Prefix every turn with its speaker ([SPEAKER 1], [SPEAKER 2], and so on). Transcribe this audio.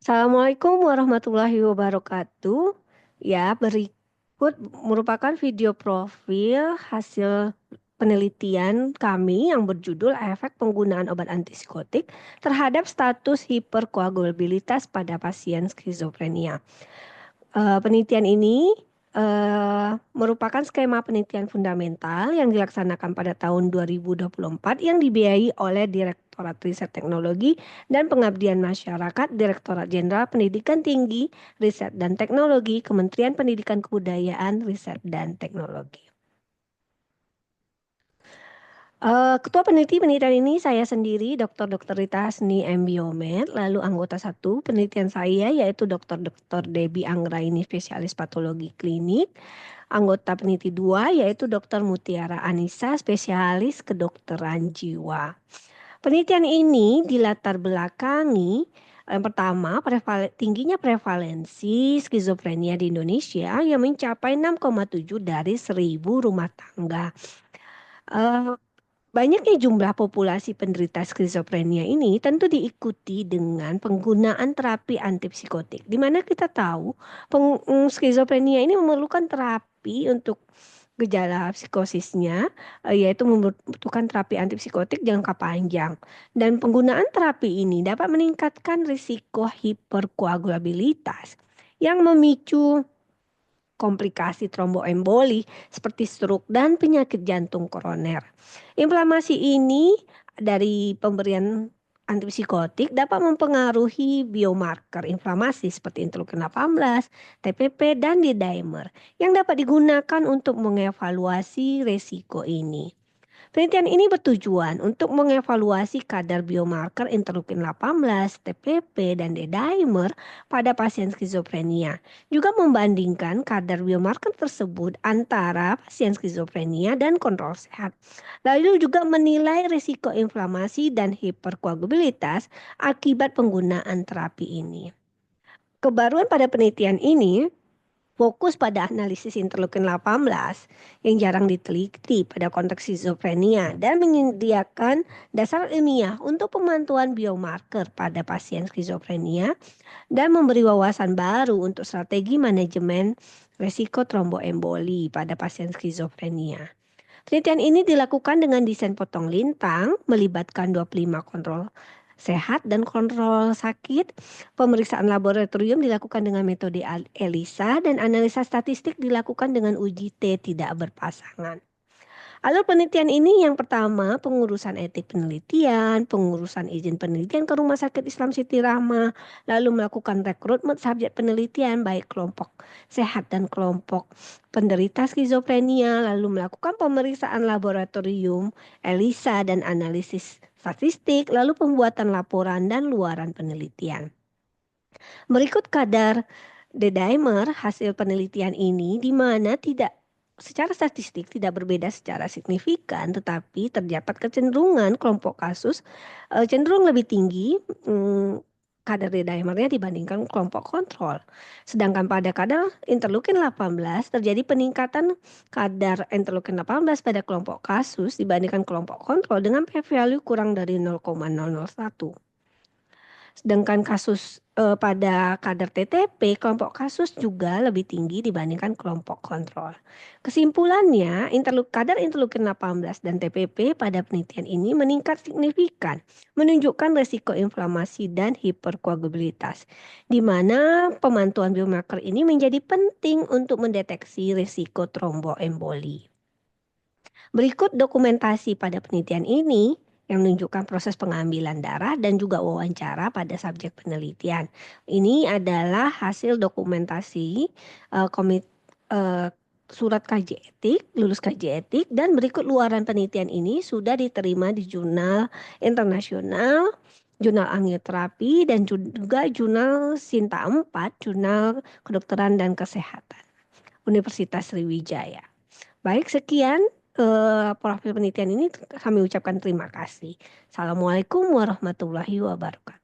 [SPEAKER 1] Assalamualaikum warahmatullahi wabarakatuh. Ya, berikut merupakan video profil hasil penelitian kami yang berjudul efek penggunaan obat antipsikotik terhadap status hiperkoagulabilitas pada pasien skizofrenia. Penelitian ini merupakan skema penelitian fundamental yang dilaksanakan pada tahun 2024 yang dibiayai oleh Direktorat Riset Teknologi dan Pengabdian Masyarakat, Direktorat Jenderal Pendidikan Tinggi, Riset dan Teknologi, Kementerian Pendidikan Kebudayaan, Riset dan Teknologi. Ketua penelitian ini saya sendiri, Dr. Rita Hasni M. Biomed, lalu anggota satu penelitian saya yaitu Dr. Debbie Anggraini, spesialis patologi klinik, anggota peneliti 2 yaitu Dr. Mutiara Anissa, spesialis kedokteran jiwa. Penelitian ini dilatar belakangi yang pertama, tingginya prevalensi skizofrenia di Indonesia yang mencapai 6,7 dari 1.000 rumah tangga. Banyaknya jumlah populasi penderita skizofrenia ini tentu diikuti dengan penggunaan terapi antipsikotik, di mana kita tahu skizofrenia ini memerlukan terapi untuk gejala psikosisnya, yaitu membutuhkan terapi antipsikotik jangka panjang. Dan penggunaan terapi ini dapat meningkatkan risiko hiperkoagulabilitas yang memicu komplikasi tromboemboli seperti stroke dan penyakit jantung koroner. Inflamasi ini dari pemberian antipsikotik dapat mempengaruhi biomarker inflamasi seperti interleukin 18, TPP, dan D-dimer yang dapat digunakan untuk mengevaluasi resiko ini. Penelitian ini bertujuan untuk mengevaluasi kadar biomarker interleukin 18, TPP, dan D-dimer pada pasien skizofrenia. Juga membandingkan kadar biomarker tersebut antara pasien skizofrenia dan kontrol sehat. Lalu juga menilai risiko inflamasi dan hiperkoagulabilitas akibat penggunaan terapi ini. Kebaruan pada penelitian ini fokus pada analisis interleukin 18 yang jarang diteliti pada konteks skizofrenia dan menyediakan dasar ilmiah untuk pemantauan biomarker pada pasien skizofrenia dan memberi wawasan baru untuk strategi manajemen risiko tromboemboli pada pasien skizofrenia. Penelitian ini dilakukan dengan desain potong lintang, melibatkan 25 kontrol sehat dan kontrol sakit. Pemeriksaan laboratorium dilakukan dengan metode ELISA dan analisa statistik dilakukan dengan uji T tidak berpasangan. Alur penelitian ini yang pertama pengurusan etik penelitian, pengurusan izin penelitian ke Rumah Sakit Islam Siti Rahmah, lalu melakukan rekrutmen subjek penelitian baik kelompok sehat dan kelompok penderita skizofrenia, lalu melakukan pemeriksaan laboratorium, ELISA dan analisis statistik, lalu pembuatan laporan dan luaran penelitian. Berikut kadar D-dimer hasil penelitian ini di mana secara statistik tidak berbeda secara signifikan, tetapi terdapat kecenderungan kelompok kasus cenderung lebih tinggi kadar D-dimernya dibandingkan kelompok kontrol. Sedangkan pada kadar interleukin 18 terjadi peningkatan kadar interleukin 18 pada kelompok kasus dibandingkan kelompok kontrol dengan p-value kurang dari 0,001. Sedangkan kasus pada kadar TTP, kelompok kasus juga lebih tinggi dibandingkan kelompok kontrol. Kesimpulannya, kadar interleukin 18 dan TPP pada penelitian ini meningkat signifikan, menunjukkan resiko inflamasi dan hiperkoagulabilitas, di mana pemantauan biomarker ini menjadi penting untuk mendeteksi risiko tromboemboli. Berikut dokumentasi pada penelitian ini yang menunjukkan proses pengambilan darah dan juga wawancara pada subjek penelitian. Ini adalah hasil dokumentasi surat kaji etik, lulus kaji etik, dan berikut luaran penelitian ini sudah diterima di jurnal internasional, jurnal angioterapi, dan juga jurnal Sinta 4, jurnal kedokteran dan kesehatan, Universitas Sriwijaya. Baik, sekian profil penelitian ini kami ucapkan terima kasih. Assalamualaikum warahmatullahi wabarakatuh.